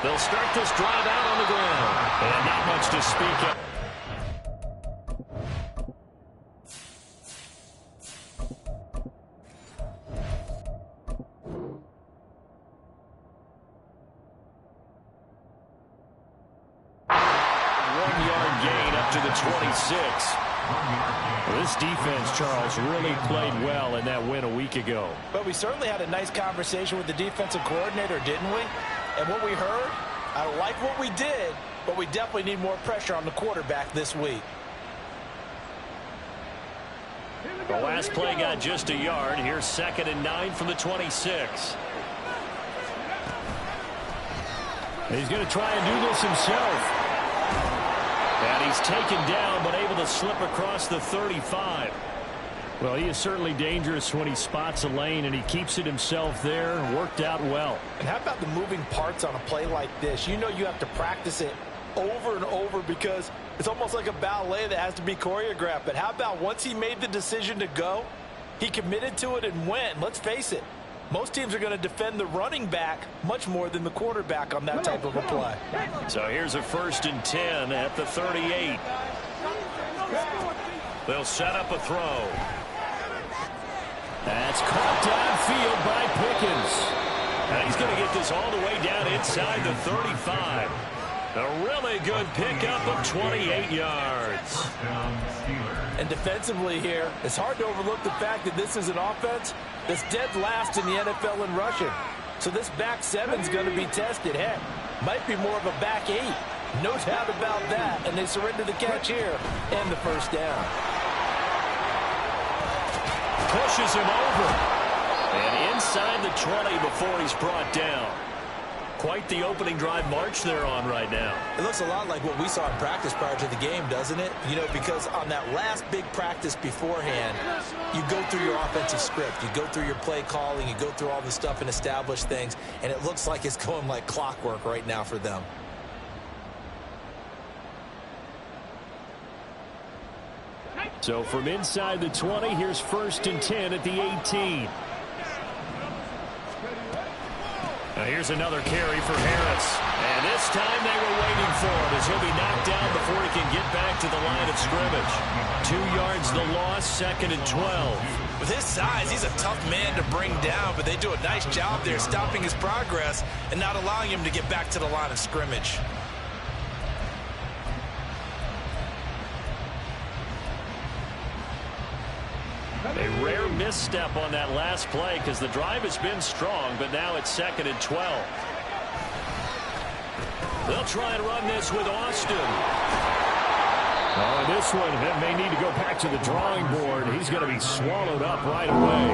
They'll start this drive out on the ground. And not much to speak of. To the 26. This defense, Charles, really played well in that win a week ago. But we certainly had a nice conversation with the defensive coordinator, didn't we? And what we heard, I like what we did, but we definitely need more pressure on the quarterback this week. The last play got just a yard. Here's 2nd and 9 from the 26. He's going to try and do this himself. And he's taken down, but able to slip across the 35. Well, he is certainly dangerous when he spots a lane, and he keeps it himself there. Worked out well. And how about the moving parts on a play like this? You know you have to practice it over and over because it's almost like a ballet that has to be choreographed. But how about once he made the decision to go, he committed to it and went. Let's face it, most teams are going to defend the running back much more than the quarterback on that type of a play. So here's a 1st and 10 at the 38. They'll set up a throw. That's caught downfield by Pickens. And he's going to get this all the way down inside the 35. A really good pickup of 28 yards. And defensively here, it's hard to overlook the fact that this is an offense that's dead last in the NFL in rushing. So this back seven's going to be tested. Heck, might be more of a back 8. No doubt about that. And they surrender the catch here and the 1st down. Pushes him over. And inside the 20 before he's brought down. Quite the opening drive march they're on right now. It looks a lot like what we saw in practice prior to the game, doesn't it? You know, because on that last big practice beforehand, you go through your offensive script. You go through your play calling. You go through all the stuff and establish things. And it looks like it's going like clockwork right now for them. So from inside the 20, here's 1st and 10 at the 18. Now here's another carry for Harris. And this time they were waiting for him as he'll be knocked down before he can get back to the line of scrimmage. 2 yards the loss, 2nd and 12. With his size, he's a tough man to bring down, but they do a nice job there stopping his progress and not allowing him to get back to the line of scrimmage. A rare misstep on that last play because the drive has been strong, but now it's 2nd and 12. They'll try and run this with Austin. Oh, this one may need to go back to the drawing board. He's going to be swallowed up right away.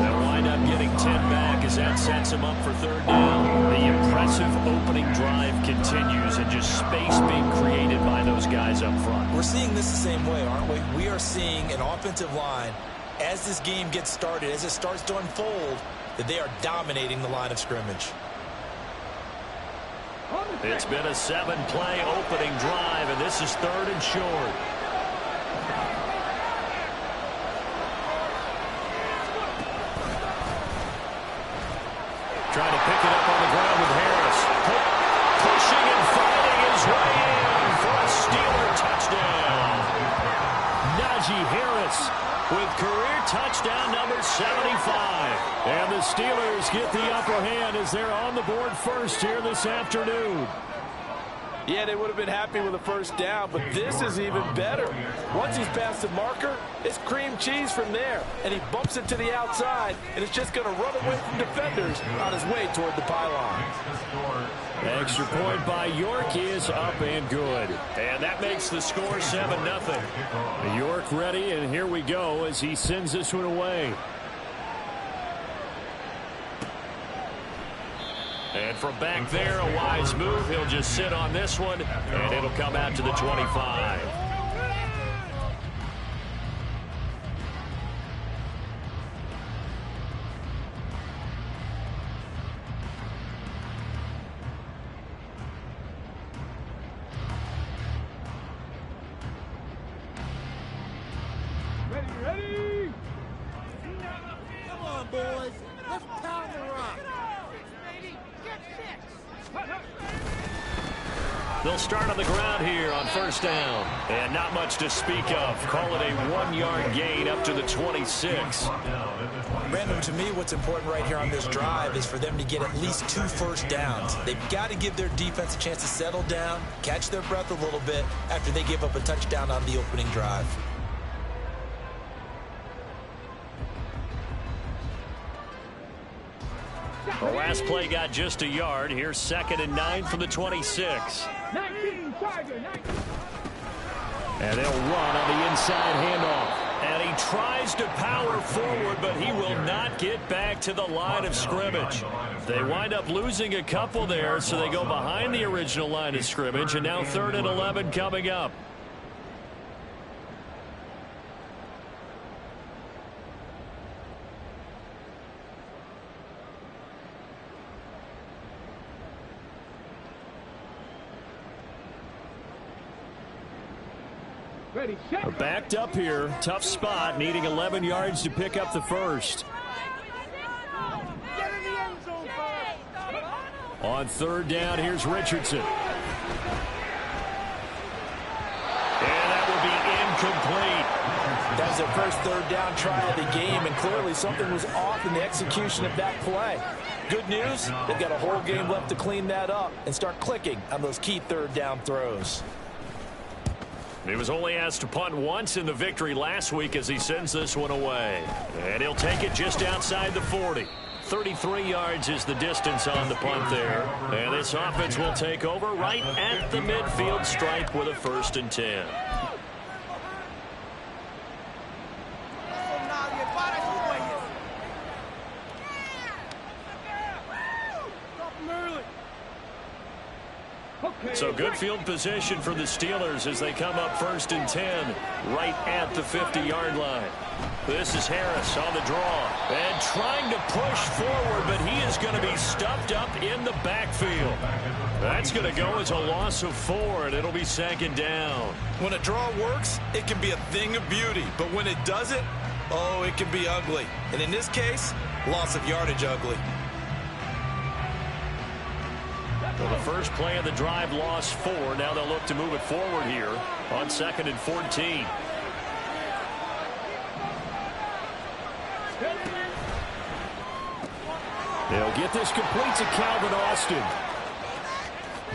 They'll wind up getting 10 back as that sets him up for 3rd down. The impressive opening drive continues and just space being created by those guys up front. We're seeing this the same way, aren't we? We are seeing an offensive line, as this game gets started, as it starts to unfold, that they are dominating the line of scrimmage. It's been a 7-play opening drive, and this is 3rd and short. Trying to pick it up on the ground with Harris. Pushing and fighting his way in for a Steeler touchdown. Najee Harris with career touchdown number 75. And the Steelers get the upper hand as they're on the board first here this afternoon. Yeah, they would have been happy with a 1st down, but this is even better. Once he's past the marker, it's cream cheese from there. And he bumps it to the outside, and it's just going to run away from defenders on his way toward the pylon. Extra point by York is up and good. And that makes the score 7-0. York ready, and here we go as he sends this one away. And from back there, a wise move. He'll just sit on this one, and it'll come out to the 25. Come on, boys. Let's pound the rock. They'll start on the ground here on first down. And not much to speak of. Call it a 1-yard gain up to the 26. Brandon, to me, what's important right here on this drive is for them to get at least 2 first downs. They've got to give their defense a chance to settle down, catch their breath a little bit after they give up a touchdown on the opening drive. The last play got just a yard. Here's 2nd and 9 from the 26. 19, Tiger, 19. And they'll run on the inside handoff. And he tries to power forward, but he will not get back to the line of scrimmage. They wind up losing a couple there, so they go behind the original line of scrimmage, and now 3rd and 11 coming up. Ready, set. Backed up here. Tough spot, needing 11 yards to pick up the first. Get in the end zone first. On 3rd down, here's Richardson. And that will be incomplete. That was their first 3rd down try of the game, and clearly something was off in the execution of that play. Good news, they've got a whole game left to clean that up and start clicking on those key 3rd down throws. He was only asked to punt once in the victory last week as he sends this one away. And he'll take it just outside the 40. 33 yards is the distance on the punt there. And this offense will take over right at the midfield stripe with a 1st and 10. So good field position for the Steelers as they come up 1st and 10 right at the 50-yard line. This is Harris on the draw and trying to push forward, but he is going to be stuffed up in the backfield. That's going to go as a loss of 4, and it'll be 2nd down. When a draw works, it can be a thing of beauty, but when it doesn't, oh, it can be ugly. And in this case, loss of yardage ugly. Well, the first play of the drive lost 4. Now they'll look to move it forward here on 2nd and 14. They'll get this complete to Calvin Austin.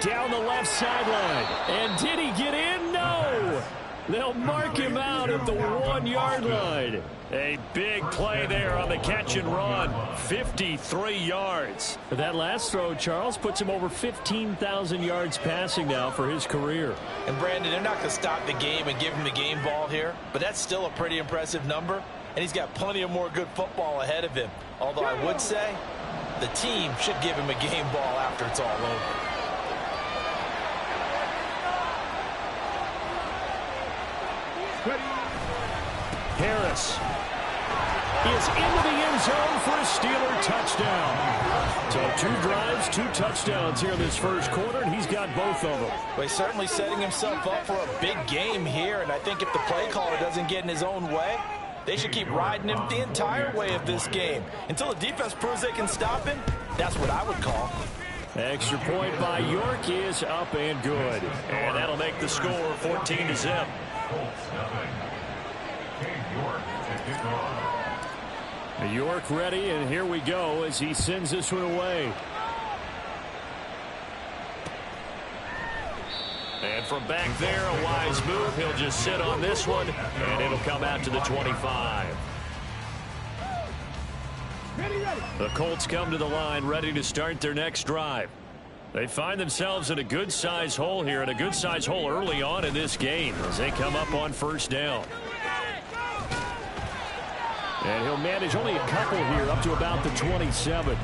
Down the left sideline. And did he get in? No! They'll mark him out at the 1-yard line. A big play there on the catch and run. 53 yards. That last throw, Charles, puts him over 15,000 yards passing now for his career. And Brandon, they're not going to stop the game and give him the game ball here, but that's still a pretty impressive number, and he's got plenty of more good football ahead of him. Although I would say the team should give him a game ball after it's all over. Harris is into the end zone for a Steeler touchdown. So 2 drives, 2 touchdowns here in this first quarter, and he's got both of them. Well, he's certainly setting himself up for a big game here, and I think if the play caller doesn't get in his own way, they should keep riding him the entire way of this game. Until the defense proves they can stop him, that's what I would call. Extra point by York is up and good. And that'll make the score 14-0. York ready, and here we go as he sends this one away. And from back there, a wise move. He'll just sit on this one, and it'll come out to the 25. The Colts come to the line, ready to start their next drive. They find themselves in a good-sized hole here, and a good-sized hole early on in this game as they come up on 1st down. And he'll manage only a couple here up to about the 27.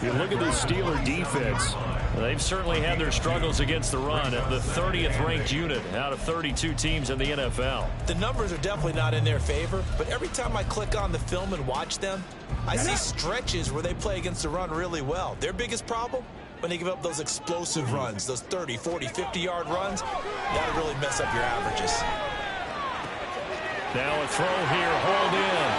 You look at this Steeler defense. They've certainly had their struggles against the run at the 30th ranked unit out of 32 teams in the NFL. The numbers are definitely not in their favor, but every time I click on the film and watch them, I see stretches where they play against the run really well. Their biggest problem? When they give up those explosive runs, those 30, 40, 50-yard runs, that'll really mess up your averages. Now a throw here, hauled in.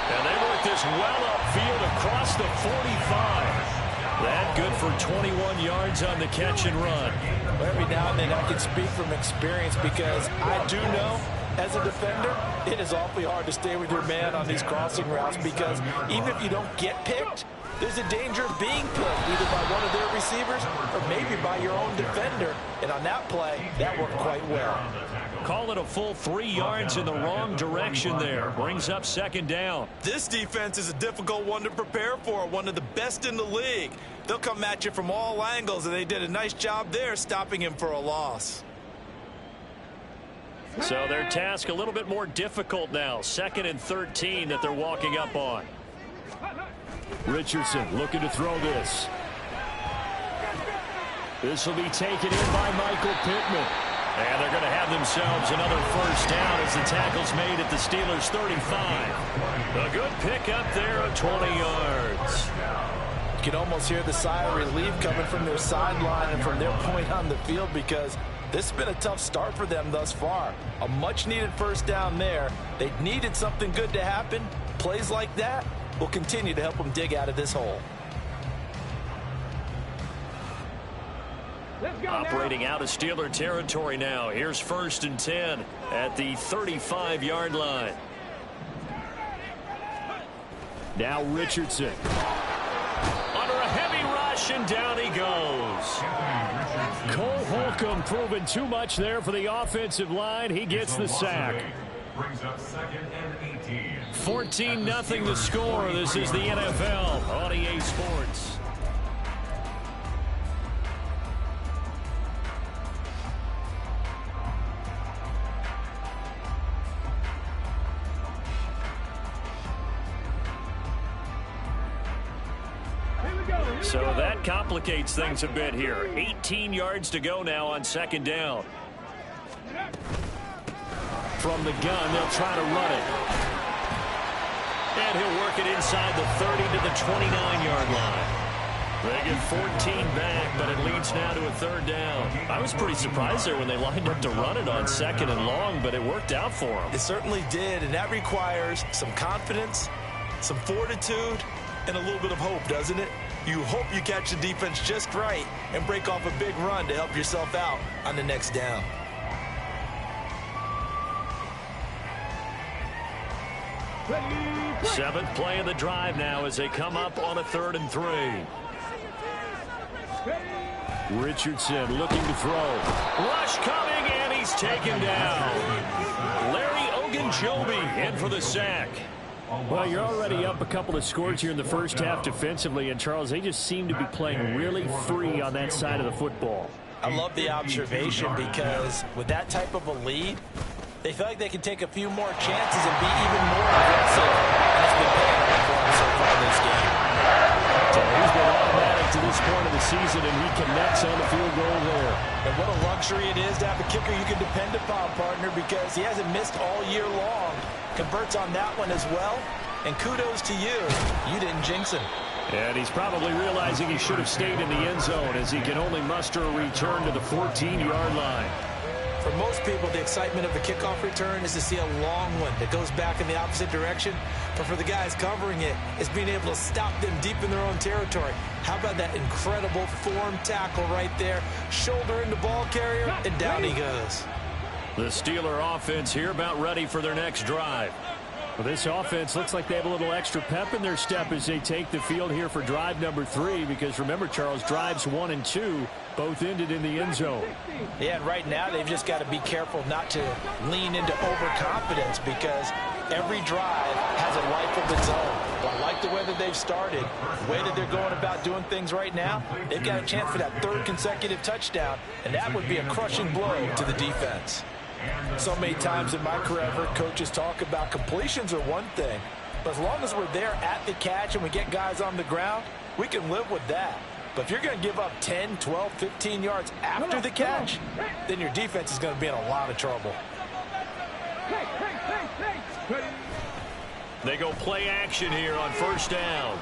And they work this well upfield across the 45. That good for 21 yards on the catch and run. Well, every now and then I can speak from experience because I do know as a defender it is awfully hard to stay with your man on these crossing routes because even if you don't get picked, there's a danger of being picked either by one of their receivers or maybe by your own defender. And on that play, that worked quite well. Call it a full 3 yards in the wrong direction there. Brings up second down. This defense is a difficult one to prepare for, one of the best in the league. They'll come at you from all angles, and they did a nice job there stopping him for a loss. So their task a little bit more difficult now. 2nd and 13 that they're walking up on. Richardson looking to throw this. This will be taken in by Michael Pittman. And they're going to have themselves another first down as the tackle's made at the Steelers' 35. A good pickup there of 20 yards. You can almost hear the sigh of relief coming from their sideline and from their point on the field because this has been a tough start for them thus far. A much-needed first down there. They needed something good to happen. Plays like that will continue to help them dig out of this hole. Operating out of Steeler territory now. Here's 1st and 10 at the 35-yard line. Now Richardson. Under a heavy rush, and down he goes. Cole Holcomb proving too much there for the offensive line. He gets the sack. 14-0 the score. This is the NFL on EA Sports. So that complicates things a bit here. 18 yards to go now on 2nd down. From the gun, they'll try to run it. And he'll work it inside the 30 to the 29-yard line. They get 14 back, but it leads now to a 3rd down. I was pretty surprised there when they lined up to run it on 2nd and long, but it worked out for them. It certainly did, and that requires some confidence, some fortitude, and a little bit of hope, doesn't it? You hope you catch the defense just right and break off a big run to help yourself out on the next down. Seventh play of the drive now as they come up on a 3rd and 3. Richardson looking to throw. Rush coming, and he's taken down. Larry Ogunjobi in for the sack. Well, you're already up a couple of scores here in the first half defensively, and Charles, they just seem to be playing really free on that side of the football. I love the observation because with that type of a lead, they feel like they can take a few more chances and be even more aggressive. That's been paying off for them so far this game. So he's been automatic to this point of the season, and he connects on the field goal there. And what a luxury it is to have a kicker you can depend upon, partner, because he hasn't missed all year long. Converts on that one as well. And kudos to you. You didn't jinx him. And he's probably realizing he should have stayed in the end zone as he can only muster a return to the 14-yard line. For most people, the excitement of the kickoff return is to see a long one that goes back in the opposite direction. But for the guys covering it, it's being able to stop them deep in their own territory. How about that incredible form tackle right there? Shoulder into ball carrier, and down he goes. The Steeler offense here about ready for their next drive. Well, this offense looks like they have a little extra pep in their step as they take the field here for drive number 3, because remember, Charles, drives 1 and 2 both ended in the end zone. Yeah, and right now they've just got to be careful not to lean into overconfidence because every drive has a life of its own. But I like the way that they've started, the way that they're going about doing things right now. They've got a chance for that 3rd consecutive touchdown, and that would be a crushing blow to the defense. So many times in my career, I've heard coaches talk about completions are one thing, but as long as we're there at the catch and we get guys on the ground, we can live with that. But if you're going to give up 10, 12, 15 yards after the catch, then your defense is going to be in a lot of trouble. They go play action here on 1st down.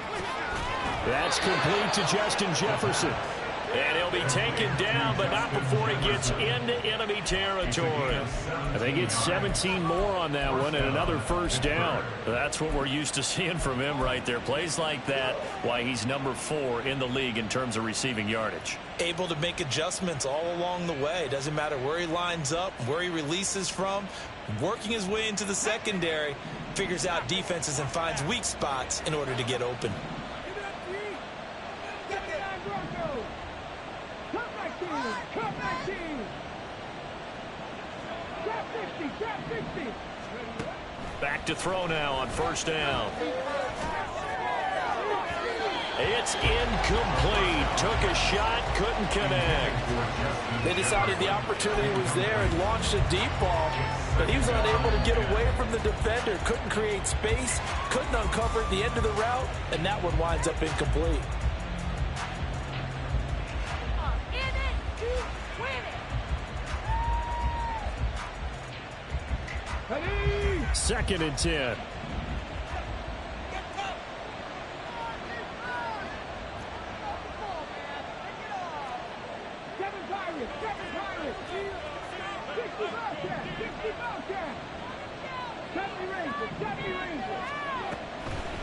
That's complete to Justin Jefferson. And he'll be taken down, but not before he gets into enemy territory. I think it's 17 more on that one and another first down. That's what we're used to seeing from him right there. Plays like that, why he's number 4 in the league in terms of receiving yardage. Able to make adjustments all along the way. Doesn't matter where he lines up, where he releases from. Working his way into the secondary, figures out defenses and finds weak spots in order to get open. Back to throw now on first down. It's incomplete. Took a shot, couldn't connect. They decided the opportunity was there and launched a deep ball, but he was unable to get away from the defender. Couldn't create space, couldn't uncover the end of the route, and that one winds up incomplete. Second and 10.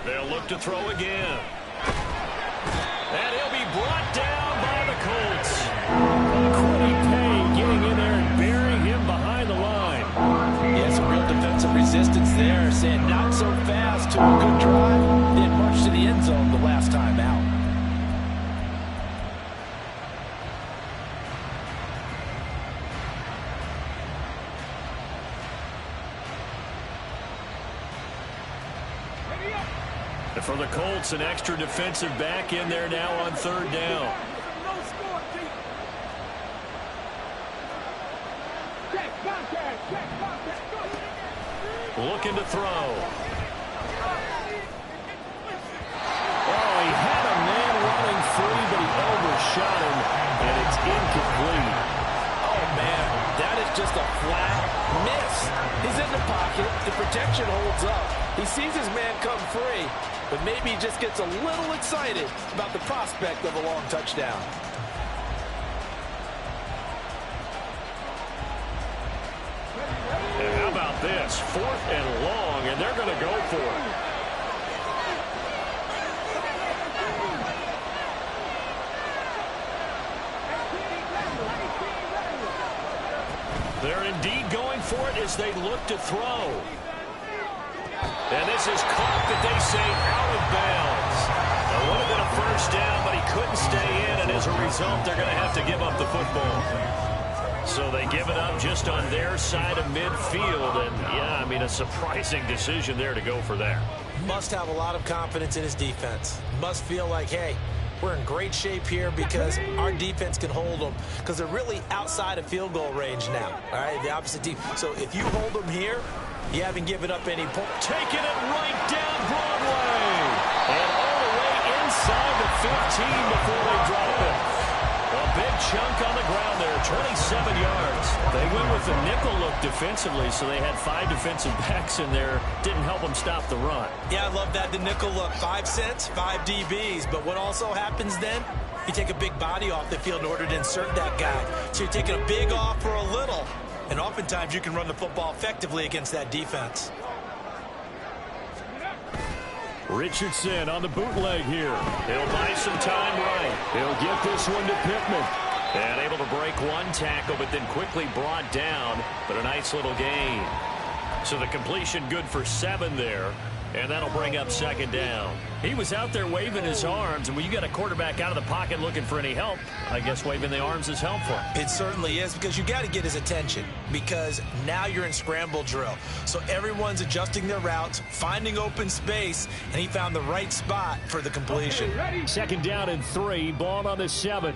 They'll look to throw again. And he'll be brought down by the Colts. Quiddy Pay getting in there and burying him behind the line. Yeah, some real defensive resistance there, saying not so fast to a good drive. Didn't march to the end zone the last time out. And for the Colts, an extra defensive back in there now on third down. Looking to throw. Oh, he had a man running free, but he overshot him, and it's incomplete. Oh, man, that is just a flat miss. He's in the pocket. The protection holds up. He sees his man come free, but maybe he just gets a little excited about the prospect of a long touchdown. And how about this? 4th and long, and they're going to go for it. They're indeed going for it as they look to throw. And this is caught, that they say, out of bounds. It would have been a first down, but he couldn't stay in, and as a result, they're going to have to give up the football. So they give it up just on their side of midfield, and, yeah, I mean, a surprising decision there to go for that. Must have a lot of confidence in his defense. Must feel like, hey, we're in great shape here because our defense can hold them, because they're really outside of field goal range now, all right, the opposite team. So if you hold them here, you haven't given up any points. Taking it right down Broadway. And all the way inside the 15 before they drop it. A big chunk on the ground there, 27 yards. They went with the nickel look defensively, so they had 5 defensive backs in there. Didn't help them stop the run. Yeah, I love that, the nickel look. 5 cents, 5 DBs. But what also happens then, you take a big body off the field in order to insert that guy. So you're taking a big off for a little. And oftentimes you can run the football effectively against that defense. Richardson on the bootleg here. He'll buy some time right. He'll get this one to Pittman. And able to break one tackle, but then quickly brought down. But a nice little gain. So the completion good for 7 there. And that'll bring up second down. He was out there waving his arms, and when you got a quarterback out of the pocket looking for any help, I guess waving the arms is helpful. It certainly is, because you got to get his attention, because now you're in scramble drill. So everyone's adjusting their routes, finding open space, and he found the right spot for the completion. Second down and 3, ball on the 7.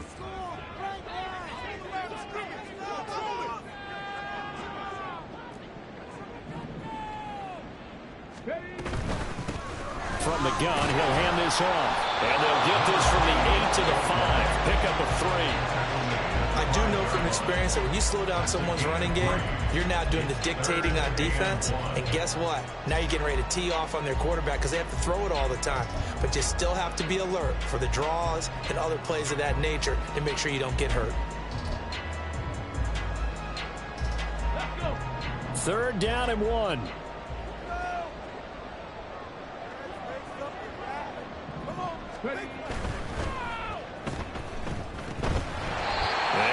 From the gun, he'll hand this off. And they'll get this from the 8 to the 5. Pick up a 3. I do know from experience that when you slow down someone's running game, you're now doing the dictating on defense. And guess what? Now you're getting ready to tee off on their quarterback because they have to throw it all the time. But you still have to be alert for the draws and other plays of that nature to make sure you don't get hurt. Third down and 1. They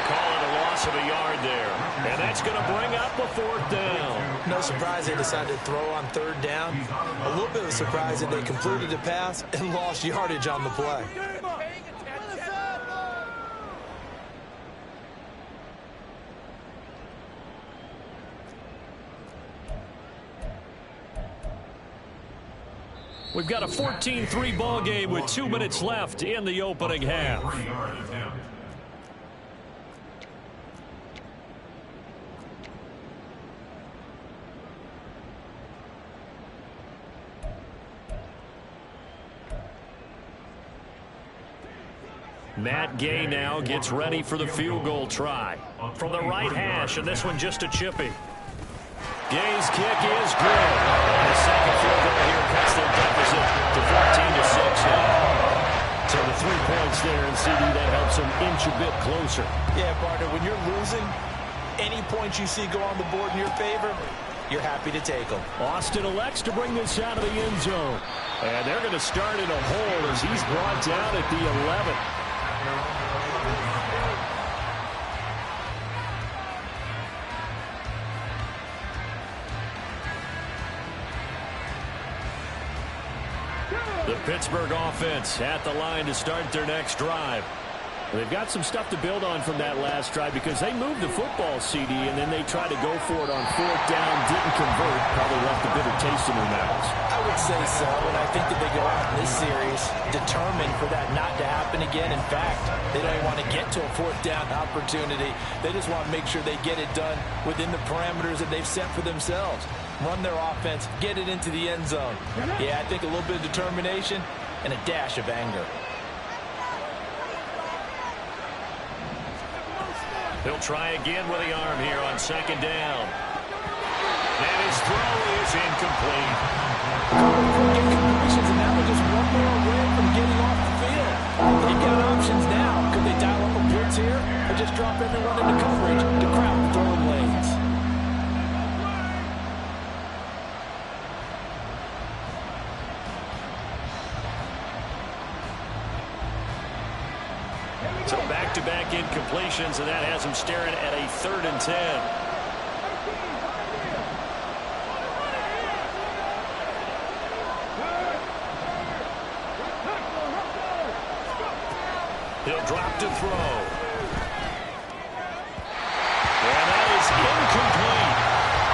call it a loss of a yard there. And that's going to bring up a 4th down. No surprise they decided to throw on 3rd down. A little bit of a surprise that they completed the pass and lost yardage on the play. We've got a 14-3 ball game with 2 minutes left in the opening half. Matt Gay now gets ready for the field goal try. From the right hash, and this one just a chippy. Gay's kick is good. The second field goal here cuts their deficit to 14-6 now. So the 3 points there, and CD, that helps them inch a bit closer. Yeah, partner, when you're losing, any points you see go on the board in your favor, you're happy to take them. Austin elects to bring this out of the end zone. And they're going to start in a hole as he's brought down at the 11. The Pittsburgh offense at the line to start their next drive. They've got some stuff to build on from that last drive because they moved the football, CD, and then they tried to go for it on 4th down, didn't convert, probably left a bitter taste in their mouths. I would say so, and I think that they go out in this series determined for that not to happen again. In fact, they don't even want to get to a 4th down opportunity. They just want to make sure they get it done within the parameters that they've set for themselves. Run their offense, get it into the end zone. Yeah, I think a little bit of determination and a dash of anger. He'll try again with the arm here on 2nd down. And his throw is incomplete. Incompletions, and now they're just one more away from getting off the field. You've got options now. Could they dial up a blitz here or just drop everyone into coverage to crowd the throwing lanes? So back-to-back incompletions, and that has him staring at a 3rd and 10. He'll drop to throw. And that is incomplete.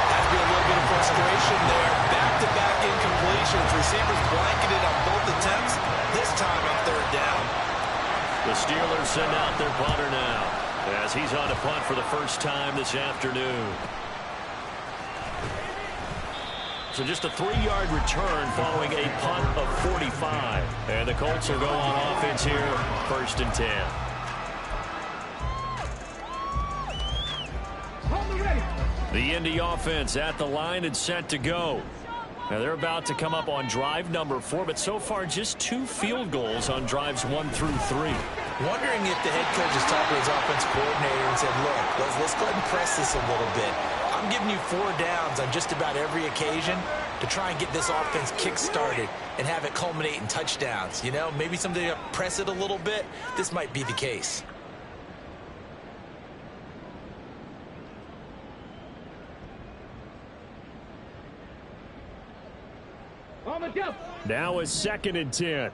Has to be a little bit of frustration there. Back-to-back incompletions. Receivers blanketed on both attempts, this time on 3rd down. The Steelers send out their punter now as he's on a punt for the first time this afternoon. So just a 3-yard return following a punt of 45. And the Colts will go on offense here, 1st and 10. The Indy offense at the line and set to go. Now they're about to come up on drive number 4, but so far just 2 field goals on drives 1 through 3. Wondering if the head coach has talked to his offense coordinator and said, look, let's go ahead and press this a little bit. I'm giving you 4 downs on just about every occasion to try and get this offense kick-started and have it culminate in touchdowns. You know, maybe something to press it a little bit. This might be the case. Now is 2nd and 10.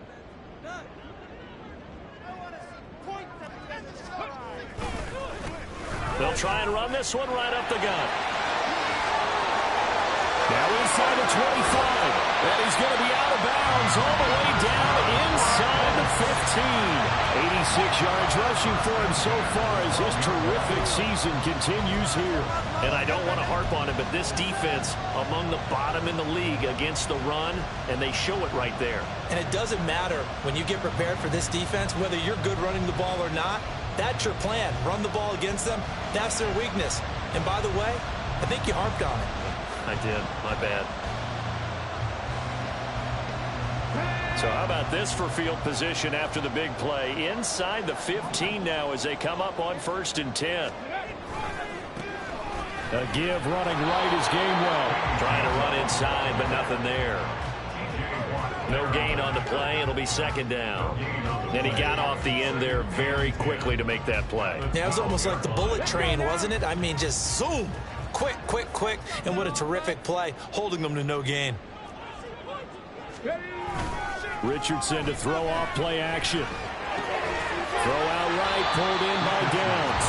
They'll try and run this one right up the gut. Now inside the 25. And he's going to be out of bounds all the way down inside the 15. 86 yards rushing for him so far as his terrific season continues here. And I don't want to harp on it, but this defense among the bottom in the league against the run, and they show it right there. And it doesn't matter when you get prepared for this defense, whether you're good running the ball or not, That's your plan. Run the ball against them. That's their weakness. And by the way, I think you harped on it. I did. My bad. So how about this for field position after the big play? Inside the 15 now as they come up on 1st and 10. A give running right is Gainwell. Trying to run inside, but nothing there. No gain on the play. It'll be 2nd down. And he got off the end there very quickly to make that play. Yeah, it was almost like the bullet train, wasn't it? I mean, just zoom. Quick, quick, quick. And what a terrific play, holding them to no gain. Richardson to throw off play action. Throw out right, pulled in by Downs.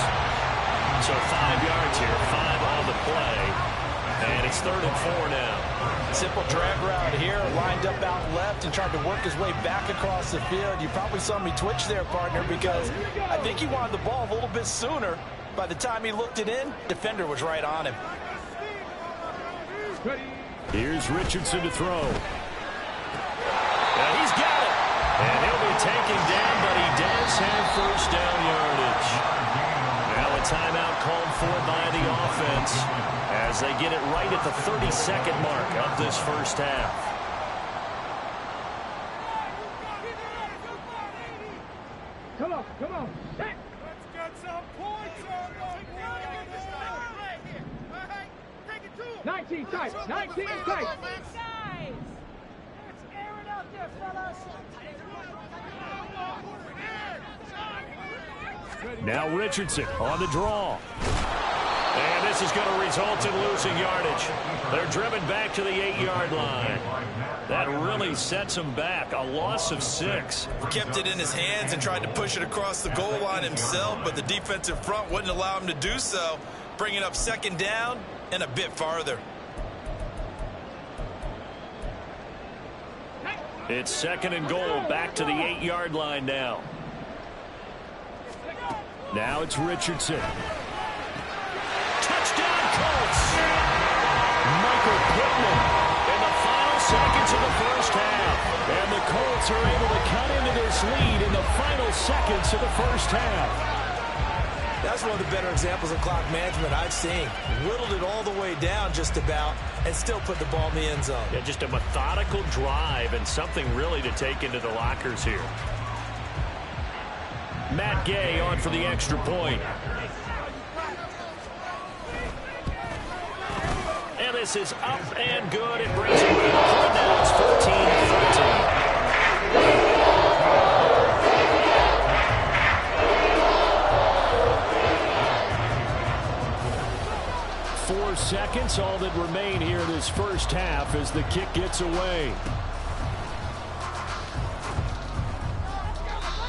So 5 yards here, 5 on the play. And it's 3rd and 4 now. Simple drag route here, lined up out left and tried to work his way back across the field. You probably saw me twitch there, partner, because I think he wanted the ball a little bit sooner. By the time he looked it in, defender was right on him. Here's Richardson to throw. And he's got it. And he'll be taken down, but he does have 1st down yardage. Now a timeout called for by the offense as they get it right at the 32nd mark of this 1st half. Come on, come on. Let's get some points on the board. Right here. All right, take it to him. 19 tight, 19 tight. Let's air it out there, fellas. Now Richardson on the draw. And this is going to result in losing yardage. They're driven back to the 8-yard line. That really sets them back. A loss of 6. Kept it in his hands and tried to push it across the goal line himself, but the defensive front wouldn't allow him to do so, bringing up 2nd down and a bit farther. It's 2nd and goal, back to the 8-yard line now. Now it's Richardson. Touchdown, Colts! Michael Pittman in the final seconds of the 1st half. And the Colts are able to cut into this lead in the final seconds of the 1st half. That's one of the better examples of clock management I've seen. Whittled it all the way down just about and still put the ball in the end zone. Yeah, just a methodical drive and something really to take into the lockers here. Matt Gay on for the extra point. And this is up and good. It brings it to the point. Now it's 14-13. 4 seconds, all that remain here in this 1st half as the kick gets away.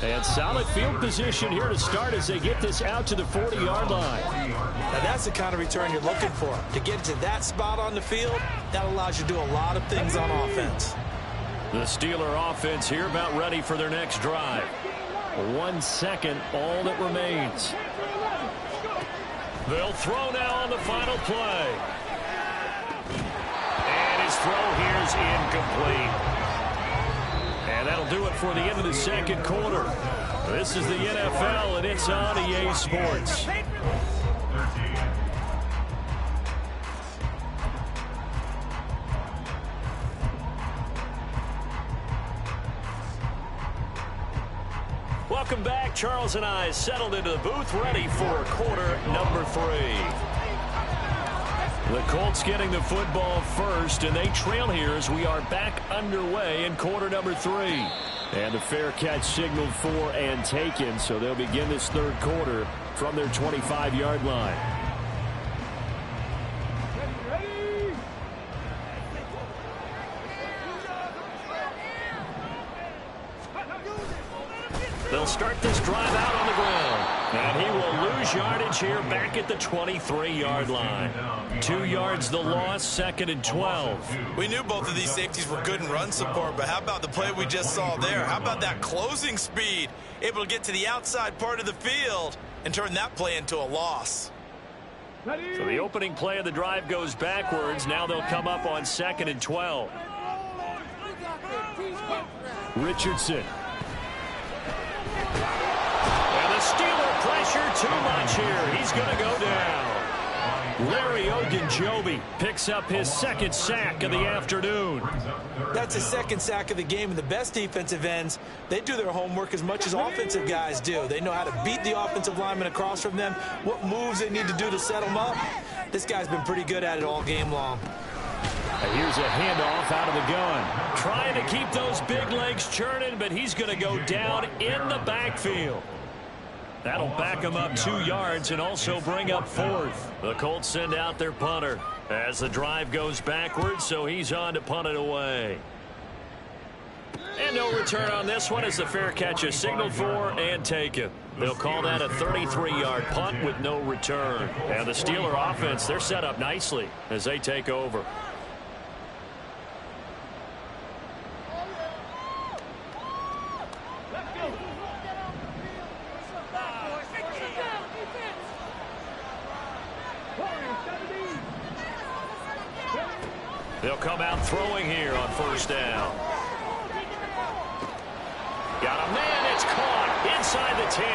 And solid field position here to start as they get this out to the 40-yard line. Now that's the kind of return you're looking for. To get to that spot on the field, that allows you to do a lot of things on offense. The Steeler offense here about ready for their next drive. 1 second, all that remains. They'll throw now on the final play. And his throw here is incomplete. And that'll do it for the end of the 2nd quarter. This is the NFL, and it's on EA Sports. Welcome back. Charles and I settled into the booth, ready for quarter number 3. The Colts getting the football first, and they trail here as we are back underway in quarter number 3. And the fair catch signaled for and taken, so they'll begin this 3rd quarter from their 25-yard line. They'll start this drive out on the ground. And he will lose yardage here back at the 23-yard line. 2 yards the loss, 2nd and 12. We knew both of these safeties were good in run support, but how about the play we just saw there? How about that closing speed? Able to get to the outside part of the field and turn that play into a loss. So the opening play of the drive goes backwards. Now they'll come up on 2nd and 12. Richardson. And this Steeler pressure too much here. He's going to go down. Larry Ogunjobi picks up his second sack of the afternoon. That's his second sack of the game, and the best defensive ends, they do their homework as much as offensive guys do. They know how to beat the offensive lineman across from them, what moves they need to do to set them up. This guy's been pretty good at it all game long. Here's a handoff out of the gun. Trying to keep those big legs churning, but he's going to go down in the backfield. That'll back him up 2 yards and also bring up 4th. The Colts send out their punter as the drive goes backwards, so he's on to punt it away. And no return on this one as the fair catch is signaled for and taken. They'll call that a 33-yard punt with no return. And the Steeler offense, they're set up nicely as they take over. They'll come out throwing here on first down. Got a man, it's caught inside the 10.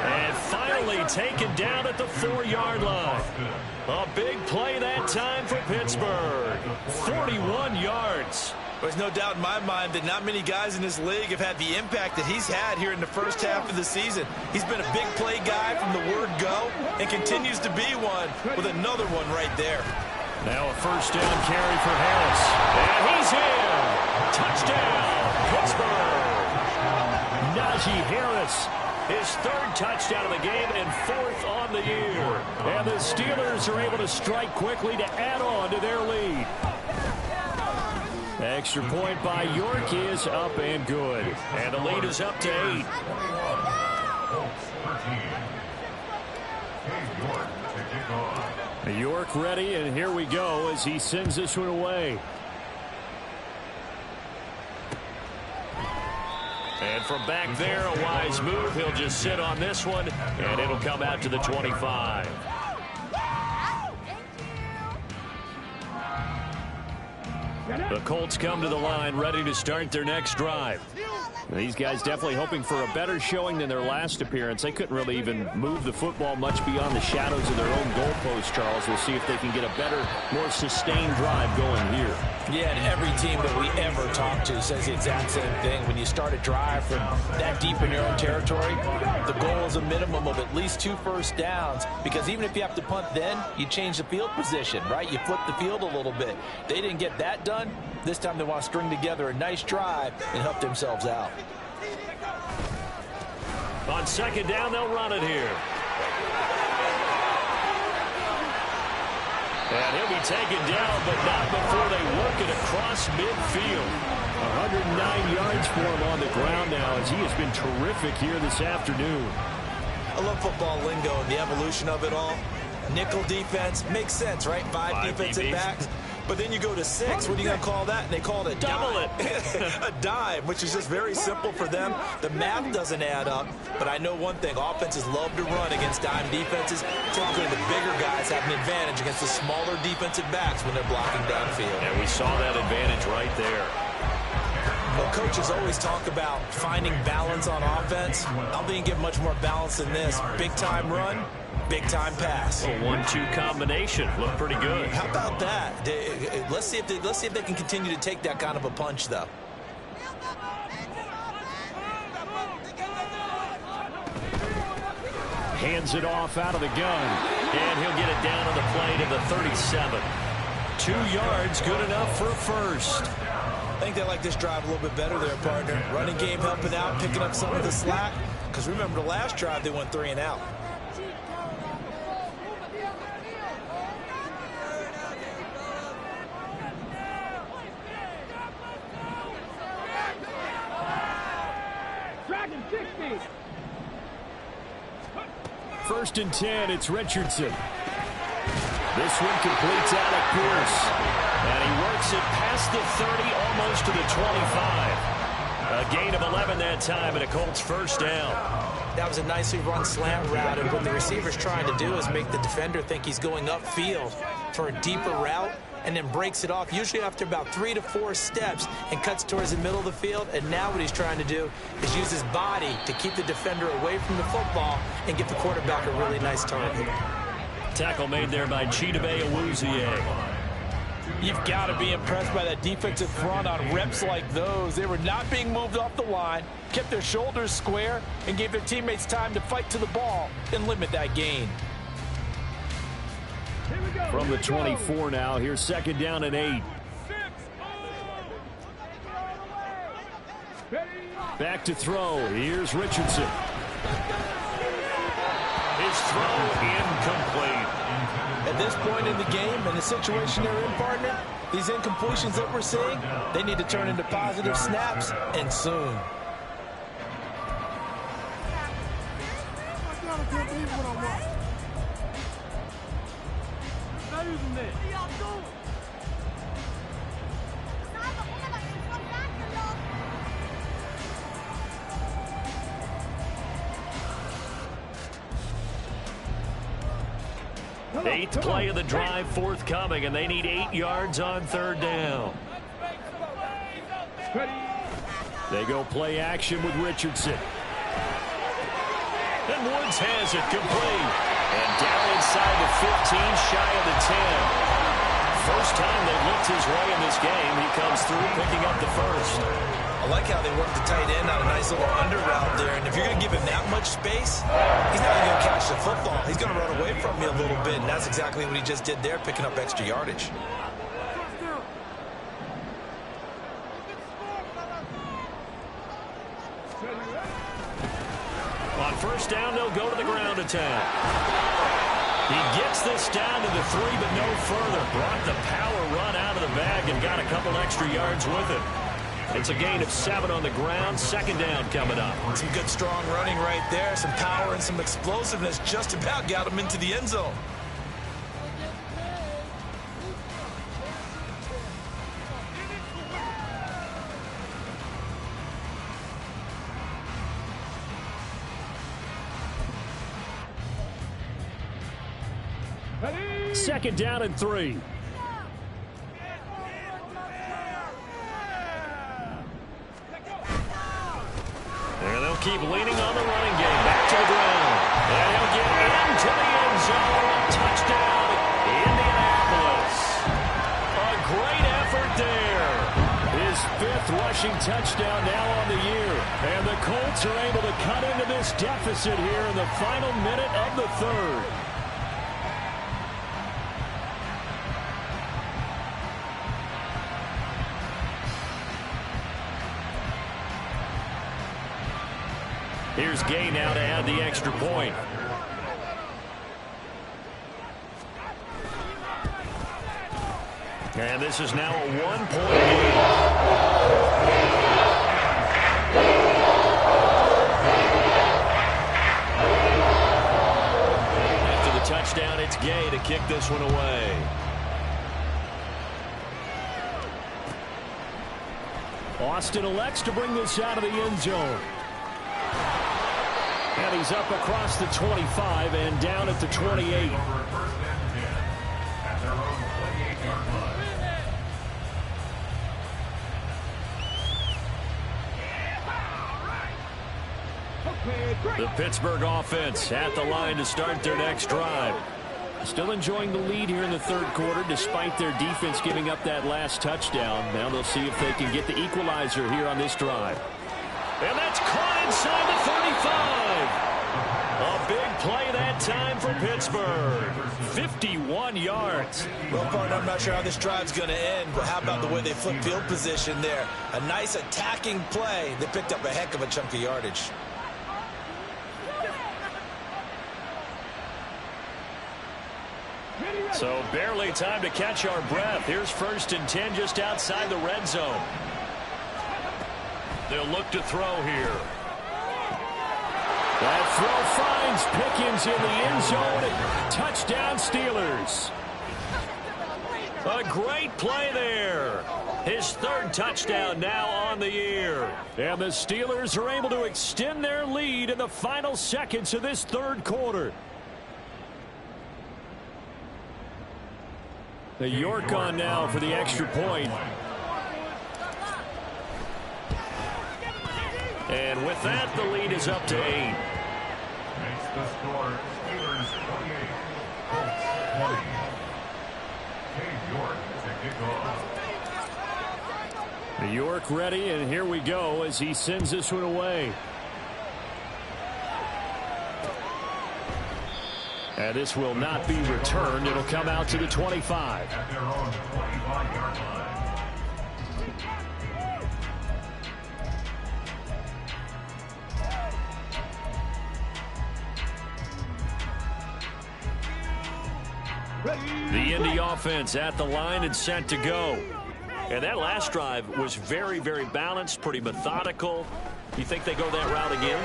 And finally taken down at the 4-yard line. A big play that time for Pittsburgh. 41 yards. There's no doubt in my mind that not many guys in this league have had the impact that he's had here in the first half of the season. He's been a big play guy from the word go and continues to be one with another one right there. Now a first down carry for Harris. And he's in. Touchdown, Pittsburgh. Najee Harris, his 3rd touchdown of the game and 4th on the year. And the Steelers are able to strike quickly to add on to their lead. Extra point by York is up and good. And the lead is up to 8. York ready, and here we go as he sends this one away. And from back there, a wise move. He'll just sit on this one, and it'll come out to the 25. The Colts come to the line, ready to start their next drive. These guys definitely hoping for a better showing than their last appearance. They couldn't really even move the football much beyond the shadows of their own goalpost, Charles. We'll see if they can get a better, more sustained drive going here. Yeah, and every team that we ever talk to says the exact same thing. When you start a drive from that deep in your own territory, the goal is a minimum of at least 2 first downs, because even if you have to punt then, you change the field position, right? You flip the field a little bit. They didn't get that done. This time they want to string together a nice drive and help themselves out. On second down, they'll run it here. And he'll be taken down, but not before they work it across midfield. 109 yards for him on the ground now, as he has been terrific here this afternoon. I love football lingo and the evolution of it all. Nickel defense makes sense, right? 5 defensive backs. But then you go to 6. What are you going to call that? And they call it a double dime. A dime, which is just very simple for them. The math doesn't add up. But I know one thing. Offenses love to run against dime defenses. Typically, the bigger guys have an advantage against the smaller defensive backs when they're blocking downfield. And we saw that advantage right there. Well, coaches always talk about finding balance on offense. I don't think you get much more balance than this. Big-time run, big-time pass. A 1-2 combination. Looked pretty good. How about that? Let's see if they can continue to take that kind of a punch, though. Hands it off out of the gun. And he'll get it down on the play to the 37. 2 yards, good enough for a first. I think they like this drive a little bit better there, partner. Running game helping out, picking up some of the slack. Because remember, the last drive, they went 3 and out. First and 10, it's Richardson. This one completes Alec Pierce. And he works it past the 30, almost to the 25. A gain of 11 that time, and a Colts first down. That was a nicely run slant route, and what the receiver's trying to do is make the defender think he's going upfield for a deeper route. and then breaks it off, usually after about 3 to 4 steps, and cuts towards the middle of the field. And now what he's trying to do is use his body to keep the defender away from the football and give the quarterback a really nice target. Tackle made there by Chidobe Awuzie. You've got to be impressed by that defensive front on reps like those. They were not being moved off the line, kept their shoulders square, and gave their teammates time to fight to the ball and limit that gain. From the 24 now, here's second down and 8. Back to throw. Here's Richardson. His throw incomplete. At this point in the game, in the situation they're in, partner, these incompletions that we're seeing, they need to turn into positive snaps, and soon. Eighth play of the drive forthcoming, and they need 8 yards on third down. They go play action with Richardson. And Woods has it complete. And down inside the 15, shy of the 10. First time they've looked his way in this game. He comes through picking up the first. I like how they work the tight end on a nice little under route there. And if you're going to give him that much space, he's not even going to catch the football. He's going to run away from you a little bit, and that's exactly what he just did there, picking up extra yardage. On first down, they'll go to the ground attack. He gets this down to the 3, but no further. Brought the power run out of the bag and got a couple extra yards with it. It's a gain of 7 on the ground. Second down coming up. Some good, strong running right there. Some power and some explosiveness just about got him into the end zone. Second down and 3. And they'll keep leaning on the running game. Back to the ground. And he'll get into the end zone. Touchdown, Indianapolis. A great effort there. His 5th rushing touchdown now on the year. And the Colts are able to cut into this deficit here in the final minute of the 3rd. Here's Gay now to add the extra point. And this is now a 1-point game. After the touchdown, it's Gay to kick this one away. Austin elects to bring this out of the end zone. And he's up across the 25 and down at the 28. The Pittsburgh offense at the line to start their next drive. Still enjoying the lead here in the 3rd quarter despite their defense giving up that last touchdown. Now they'll see if they can get the equalizer here on this drive. And that's caught inside the 35. A big play that time for Pittsburgh. 51 yards. Well, partner, I'm not sure how this drive's going to end, but how about the way they flip field position there? A nice attacking play. They picked up a heck of a chunk of yardage. So barely time to catch our breath. Here's 1st and 10 just outside the red zone. They'll look to throw here. That throw finds Pickens in the end zone. Touchdown, Steelers. A great play there. His 3rd touchdown now on the year. And the Steelers are able to extend their lead in the final seconds of this 3rd quarter. The York on now for the extra point. And with that, the lead is up to 8. Makes the score Steelers 28, Colts 20. Hey, York to kick off. The York ready, and here we go as he sends this one away. And this will not be returned. It'll come out to the 25. At their own 25-yard line. The Indy offense at the line and set to go. And that last drive was very, very balanced, pretty methodical. You think they go that route again?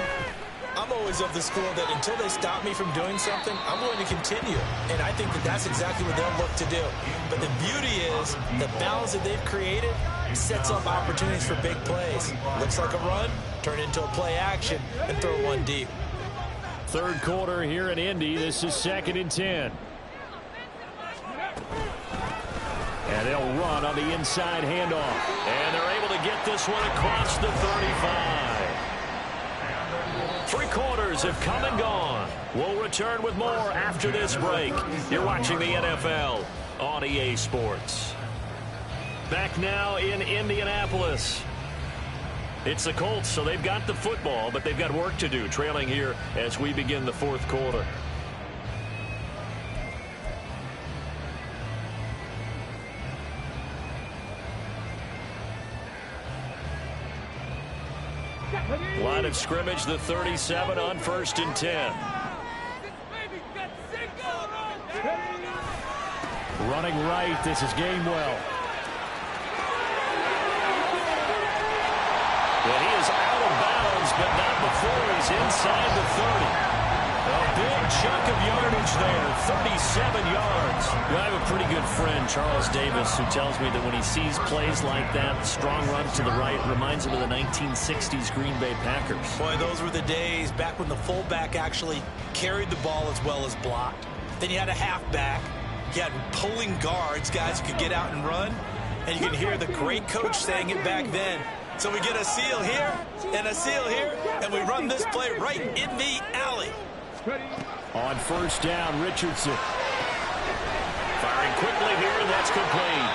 I'm always of the school that until they stop me from doing something, I'm going to continue. And I think that that's exactly what they'll look to do. But the beauty is the balance that they've created sets up opportunities for big plays. Looks like a run, turn into a play action, and throw one deep. Third quarter here in Indy. This is 2nd and 10. And they'll run on the inside handoff. And they're able to get this one across the 35. 3 quarters have come and gone. We'll return with more after this break. You're watching the NFL on EA Sports. Back now in Indianapolis. It's the Colts, so they've got the football, but they've got work to do, trailing here as we begin the 4th quarter. Line of scrimmage, the 37 on 1st and 10. Running right, this is Gainwell. And he is out of bounds, but not before he's inside the 30. A big chunk of yardage there, 37 yards. I have a pretty good friend, Charles Davis, who tells me that when he sees plays like that, strong runs to the right, reminds him of the 1960s Green Bay Packers. Boy, those were the days back when the fullback actually carried the ball as well as blocked. Then you had a halfback. You had pulling guards, guys who could get out and run. And you could hear the great coach saying it back then. So we get a seal here and a seal here, and we run this play right in the alley. On 1st down, Richardson. Firing quickly here, and that's complete.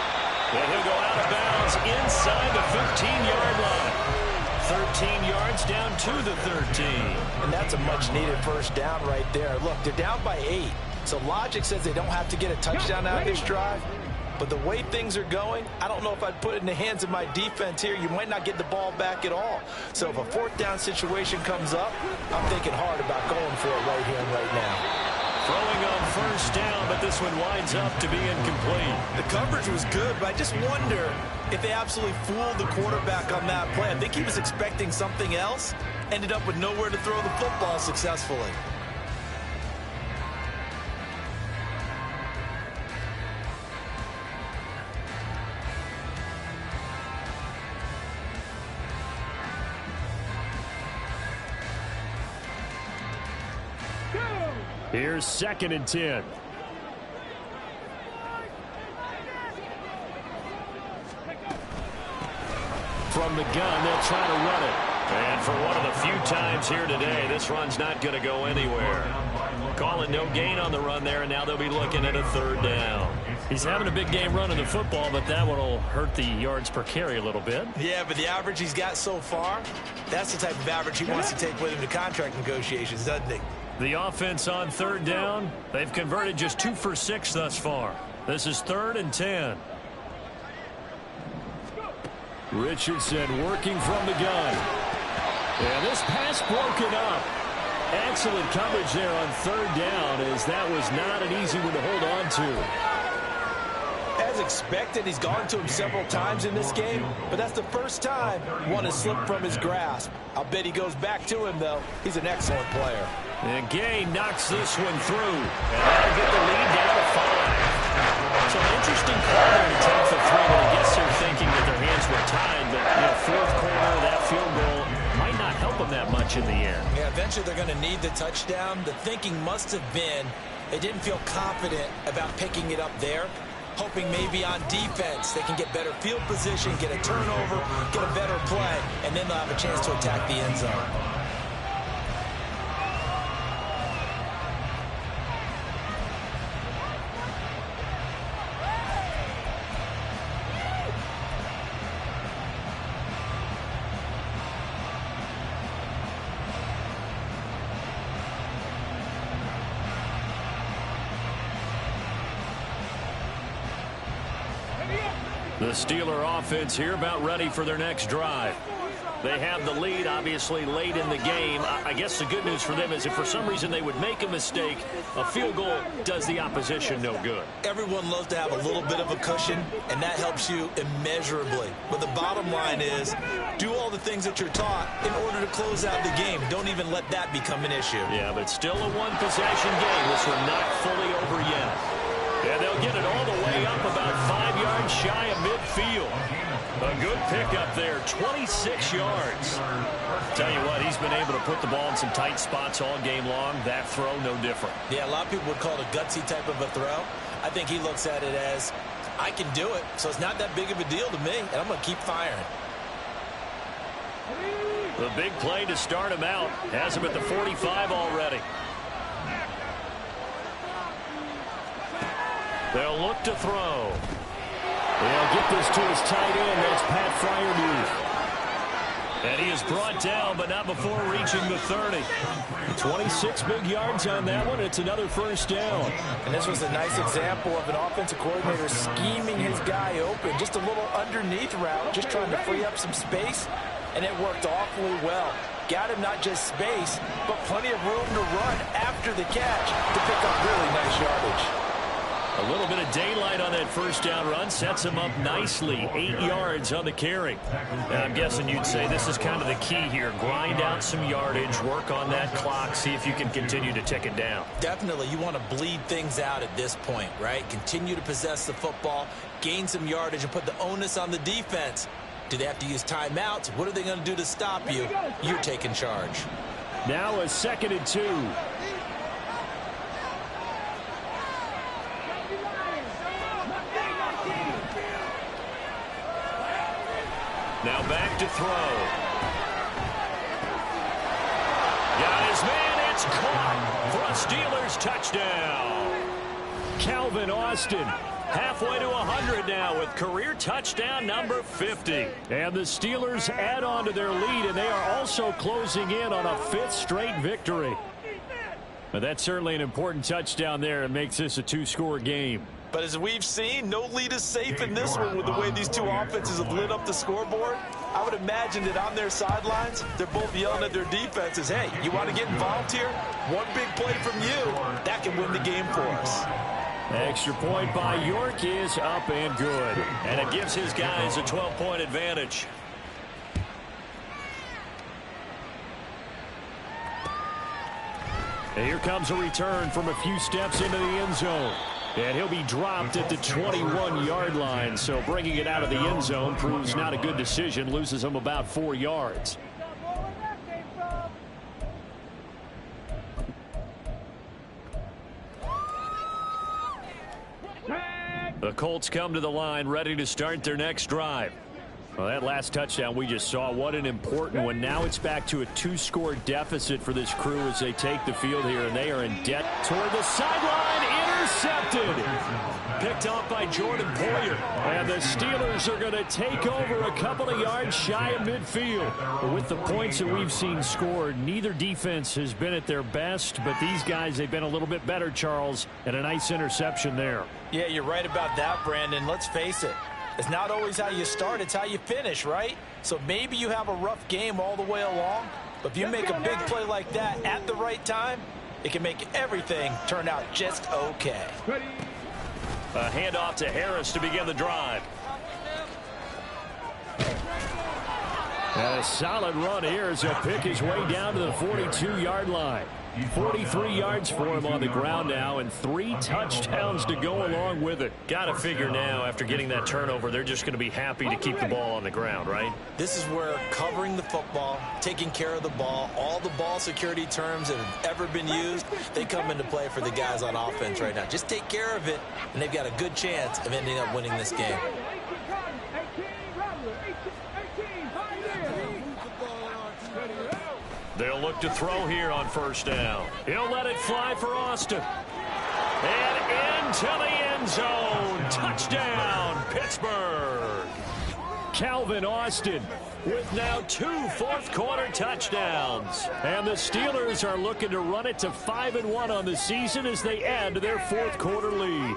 And he'll go out of bounds inside the 15-yard line. 13 yards down to the 13. And that's a much-needed 1st down right there. Look, they're down by 8. So logic says they don't have to get a touchdown out of this drive. But the way things are going, I don't know if I'd put it in the hands of my defense here. You might not get the ball back at all. So if a 4th down situation comes up, I'm thinking hard about going for it right here and right now. Throwing on 1st down, but this one winds up to be incomplete. The coverage was good, but I just wonder if they absolutely fooled the quarterback on that play. I think he was expecting something else, ended up with nowhere to throw the football successfully. Here's 2nd and 10. From the gun, they'll try to run it. And for one of the few times here today, this run's not going to go anywhere. Calling no gain on the run there, and now they'll be looking at a 3rd down. He's having a big game running the football, but that one will hurt the yards per carry a little bit. Yeah, but the average he's got so far, that's the type of average he wants to take with him to contract negotiations, doesn't he? The offense on 3rd down, they've converted just 2 for 6 thus far. This is 3rd and 10. Richardson working from the gun. And this pass broken up. Excellent coverage there on 3rd down, as that was not an easy one to hold on to. As expected, he's gone to him several times in this game, but that's the first time one has slipped from his grasp. I'll bet he goes back to him, though. He's an excellent player. And Gay knocks this one through. And that'll get the lead down to 5. So an interesting call there to take the 3, but I guess they're thinking that their hands were tied. But, 4th quarter, that field goal might not help them that much in the end. Yeah, eventually they're going to need the touchdown. The thinking must have been they didn't feel confident about picking it up there. hoping maybe on defense they can get better field position, get a turnover, get a better play, and then they'll have a chance to attack the end zone. The Steeler offense here about ready for their next drive. They have the lead, obviously, late in the game. I guess the good news for them is if for some reason they would make a mistake, a field goal does the opposition no good. Everyone loves to have a little bit of a cushion, and that helps you immeasurably. But the bottom line is, do all the things that you're taught in order to close out the game. Don't even let that become an issue. Yeah, but still a one-possession game. This one not fully over yet. And they'll get it all the way up about 5 yards shy of midfield. A good pickup there, 26 yards. Tell you what, he's been able to put the ball in some tight spots all game long. That throw, no different. Yeah, a lot of people would call it a gutsy type of a throw. I think he looks at it as, I can do it, so it's not that big of a deal to me, and I'm going to keep firing. The big play to start him out. Has him at the 45 already. They'll look to throw. They'll get this to his tight end. That's Pat Freiermuth. And he is brought down, but not before reaching the 30. 26 big yards on that one. It's another first down. And this was a nice example of an offensive coordinator scheming his guy open. Just a little underneath route, just trying to free up some space, and it worked awfully well. Got him not just space, but plenty of room to run after the catch to pick up really nice yardage. A little bit of daylight on that first down run sets him up nicely. 8 yards on the carry. And I'm guessing you'd say this is kind of the key here. Grind out some yardage, work on that clock, see if you can continue to tick it down. Definitely. You want to bleed things out at this point, right? Continue to possess the football, gain some yardage, and put the onus on the defense. Do they have to use timeouts? What are they going to do to stop you? You're taking charge. Now a 2nd and 2. Now back to throw. Got his man. It's caught for a Steelers touchdown. Calvin Austin halfway to 100 now with career touchdown number 50. And the Steelers add on to their lead, and they are also closing in on a 5th straight victory. But that's certainly an important touchdown there. It makes this a 2-score game. But as we've seen, no lead is safe in this one with the way these two offenses have lit up the scoreboard. I would imagine that on their sidelines, they're both yelling at their defenses, hey, you want to get involved here? One big play from you, that can win the game for us. Extra point by York is up and good. And it gives his guys a 12-point advantage. And here comes a return from a few steps into the end zone. And he'll be dropped at the 21-yard line. So bringing it out of the end zone proves not a good decision. Loses him about 4 yards. The Colts come to the line ready to start their next drive. Well, that last touchdown we just saw, what an important one. Now it's back to a 2-score deficit for this crew as they take the field here, and they are in debt toward the sideline. Intercepted. Picked off by Jordan Poyer. And the Steelers are going to take over a couple of yards shy of midfield. But with the points that we've seen scored, neither defense has been at their best, but these guys, they've been a little bit better, Charles, and a nice interception there. Yeah, you're right about that, Brandon. Let's face it. It's not always how you start, it's how you finish, right? So maybe you have a rough game all the way along, but if you make a big play like that at the right time, it can make everything turn out just okay. A handoff to Harris to begin the drive. And a solid run here as he'll pick his way down to the 42-yard line. 43 yards for him on the ground now, and 3 touchdowns to go along with it. Got to figure now, after getting that turnover, they're just going to be happy to keep the ball on the ground, right? This is where covering the football, taking care of the ball, all the ball security terms that have ever been used, they come into play for the guys on offense right now. Just take care of it, and they've got a good chance of ending up winning this game. They'll look to throw here on first down. He'll let it fly for Austin. And into the end zone. Touchdown, Pittsburgh. Calvin Austin with now 2 fourth-quarter touchdowns. And the Steelers are looking to run it to 5-1 on the season as they add to their fourth-quarter lead.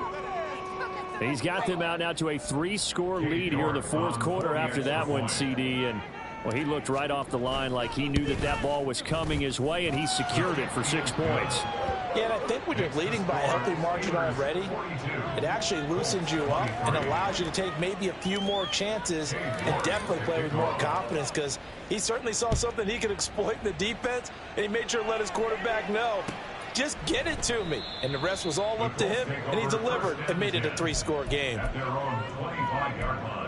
He's got them out now to a 3-score lead here in the fourth quarter after that one, CD. And well, he looked right off the line like he knew that that ball was coming his way, and he secured it for 6 points. Yeah, and I think when you're leading by a healthy margin already, it actually loosens you up and allows you to take maybe a few more chances and definitely play with more confidence, because he certainly saw something he could exploit in the defense, and he made sure to let his quarterback know, just get it to me. And the rest was all up to him, and he delivered and made it a 3-score game. At their own 25-yard line.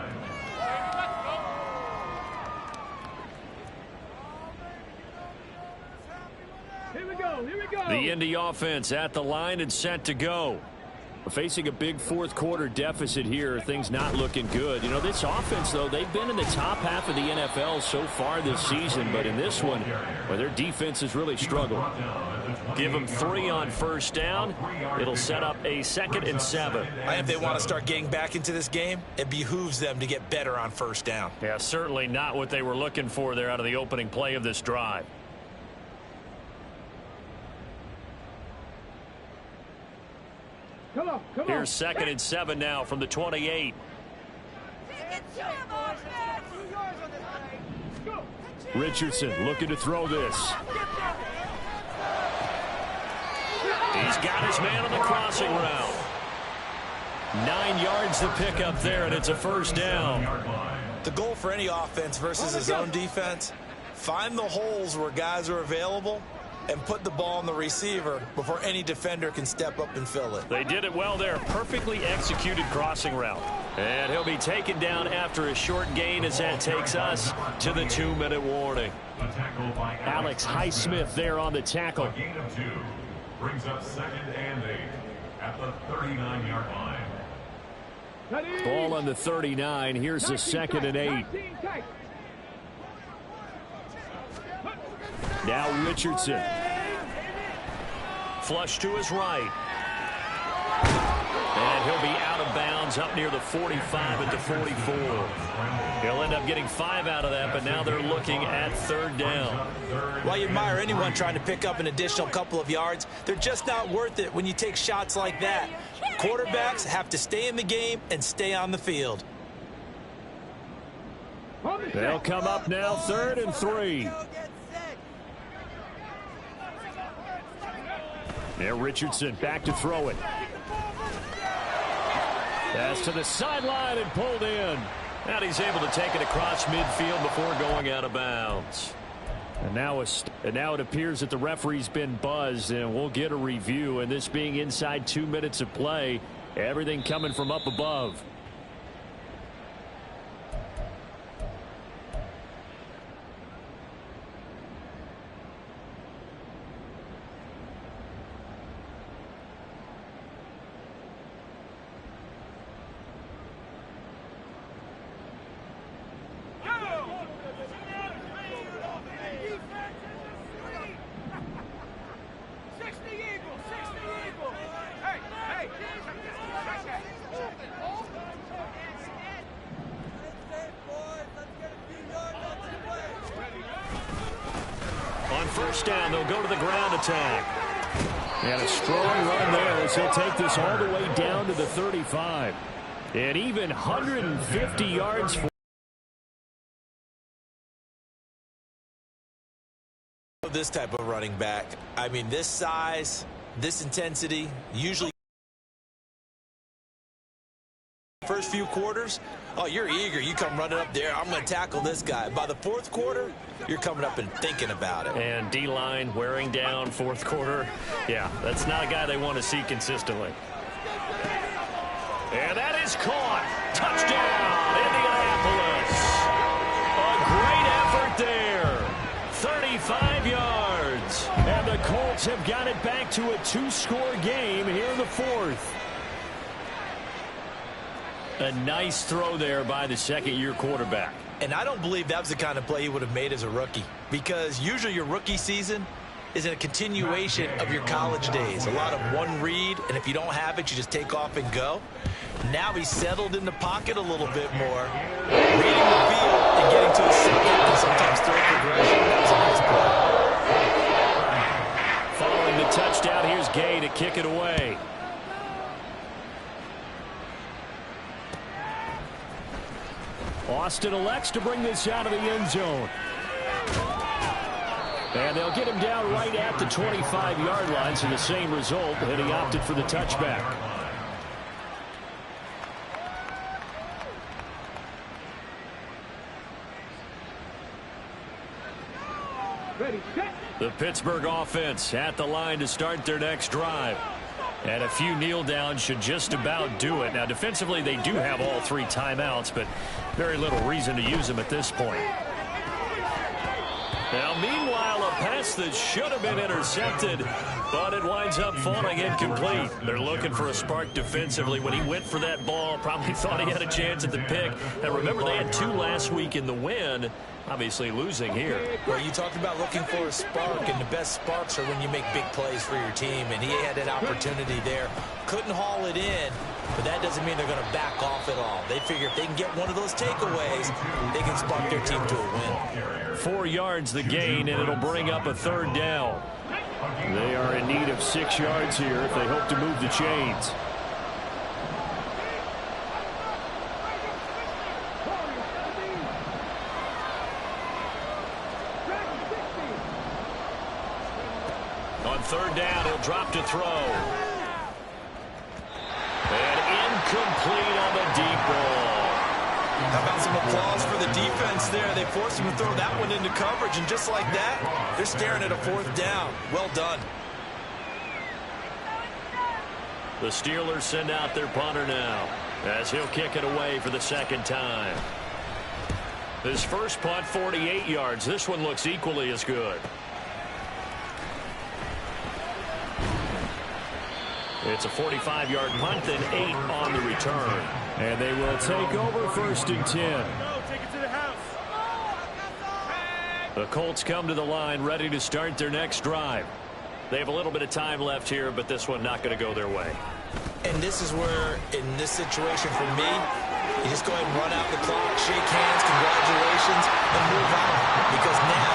The Indy offense at the line and set to go. Facing a big fourth-quarter deficit here, things not looking good. You know, this offense, though, they've been in the top half of the NFL so far this season, but in this one, well, their defense has really struggled. Give them 3 on first down. It'll set up a 2nd and 7. If they want to start getting back into this game, it behooves them to get better on first down. Yeah, certainly not what they were looking for there out of the opening play of this drive. Come on. Here's 2nd and 7 now from the 28. Richardson looking to throw this. He's got his man on the crossing route. 9 yards to pick up there, and it's a first down. The goal for any offense versus his own defense, find the holes where guys are available and put the ball on the receiver before any defender can step up and fill it. They did it well there. Perfectly executed crossing route. And he'll be taken down after a short gain as that takes us to the 2-minute warning. Alex Highsmith there on the tackle. A gain of 2 brings up 2nd and 8 at the 39-yard line. Ball on the 39. Here's the 2nd and 8. Now Richardson. Flush to his right. And he'll be out of bounds up near the 45 at the 44. He'll end up getting 5 out of that, but now they're looking at 3rd down. While you admire anyone trying to pick up an additional couple of yards, they're just not worth it when you take shots like that. Quarterbacks have to stay in the game and stay on the field. They'll come up now 3rd and 3. There, Richardson back to throw it. Pass to the sideline and pulled in. And he's able to take it across midfield before going out of bounds. And now it appears that the referee's been buzzed, and we'll get a review. And this being inside 2 minutes of play, everything coming from up above. First down, they'll go to the ground attack. And a strong run there as he'll take this all the way down to the 35. And even 150 yards for this type of running back. I mean, this size, this intensity, usually first few quarters, oh, you're eager. You come running up there. I'm going to tackle this guy. By the fourth quarter, you're coming up and thinking about it. And D-line wearing down fourth quarter. Yeah, that's not a guy they want to see consistently. And that is caught. Touchdown, Indianapolis. A great effort there. 35 yards. And the Colts have got it back to a two-score game here in the fourth. A nice throw there by the second-year quarterback. And I don't believe that was the kind of play he would have made as a rookie, because usually your rookie season is a continuation of your college days. A lot of one read, and if you don't have it, you just take off and go. Now he's settled in the pocket a little bit more, reading the field and getting to a second and sometimes third progression. That was a nice play. Following the touchdown, here's Gay to kick it away. Austin elects to bring this out of the end zone. And they'll get him down right at the 25-yard line, so the same result, and he opted for the touchback. Ready, set. The Pittsburgh offense at the line to start their next drive. And a few kneel downs should just about do it. Now, defensively, they do have all three timeouts, but very little reason to use them at this point. Now, meanwhile, a pass that should have been intercepted, but it winds up falling incomplete. They're looking for a spark defensively. When he went for that ball, probably thought he had a chance at the pick. And remember, they had 2 last week in the win. Obviously losing here. Well, you talked about looking for a spark, and the best sparks are when you make big plays for your team, and he had that opportunity there. Couldn't haul it in, but that doesn't mean they're going to back off at all. They figure if they can get one of those takeaways, they can spark their team to a win. 4 yards the gain, and it'll bring up a third down. They are in need of 6 yards here if they hope to move the chains. On third down, he'll drop to throw. And incomplete on the deep ball. How about some applause for the defense there? They forced him to throw that one into coverage, and just like that, they're staring at a fourth down. Well done. The Steelers send out their punter now, as he'll kick it away for the second time. His first punt, 48 yards. This one looks equally as good. It's a 45-yard punt and 8 on the return. And they will take over 1st and 10. Take it to the house. The Colts come to the line ready to start their next drive. They have a little bit of time left here, but this one not going to go their way. And this is where, in this situation for me, you just go ahead and run out the clock, shake hands, congratulations, and move on. Because now,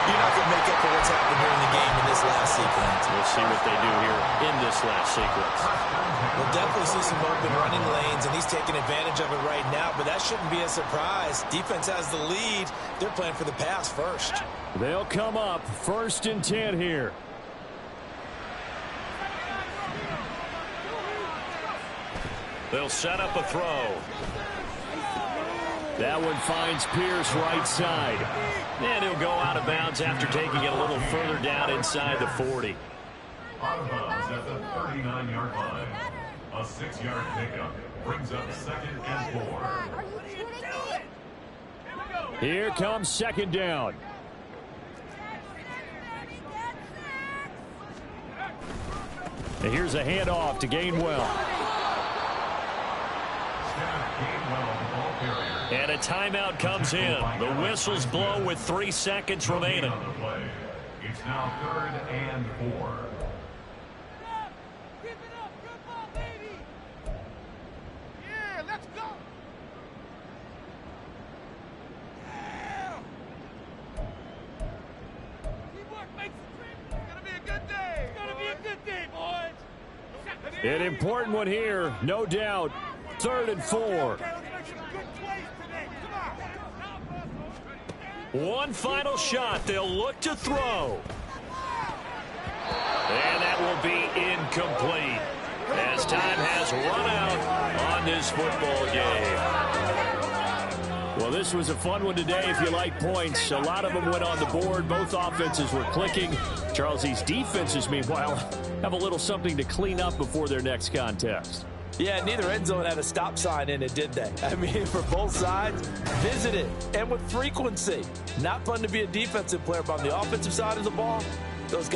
you're not going to make up for what's happened here in the game in this last sequence. We'll see what they do here in this last sequence. We'll definitely see some open running lanes, and he's taking advantage of it right now, but that shouldn't be a surprise. Defense has the lead. They're playing for the pass first. They'll come up 1st and 10 here. They'll set up a throw. That one finds Pierce right side. And he'll go out of bounds after taking it a little further down inside the 40. Out of bounds at the 39-yard line. A 6-yard pickup brings up 2nd and 4. Here comes 2nd down. And here's a handoff to Gainwell. And a timeout comes in. The whistles blow with 3 seconds remaining. It's now 3rd and 4. Keep it up. Good ball, baby. Yeah, let's go. Yeah. Teamwork makes the dream. It's going to be a good day. It's going to be a good day, boys. An important one here, no doubt. 3rd and 4. One final shot. They'll look to throw. And that will be incomplete, as time has run out on in this football game. Well, this was a fun one today if you like points. A lot of them went on the board. Both offenses were clicking. Charles, these defenses, meanwhile, have a little something to clean up before their next contest. Yeah, neither end zone had a stop sign in it, did they? I mean, for both sides, visited and with frequency. Not fun to be a defensive player, but on the offensive side of the ball, those guys.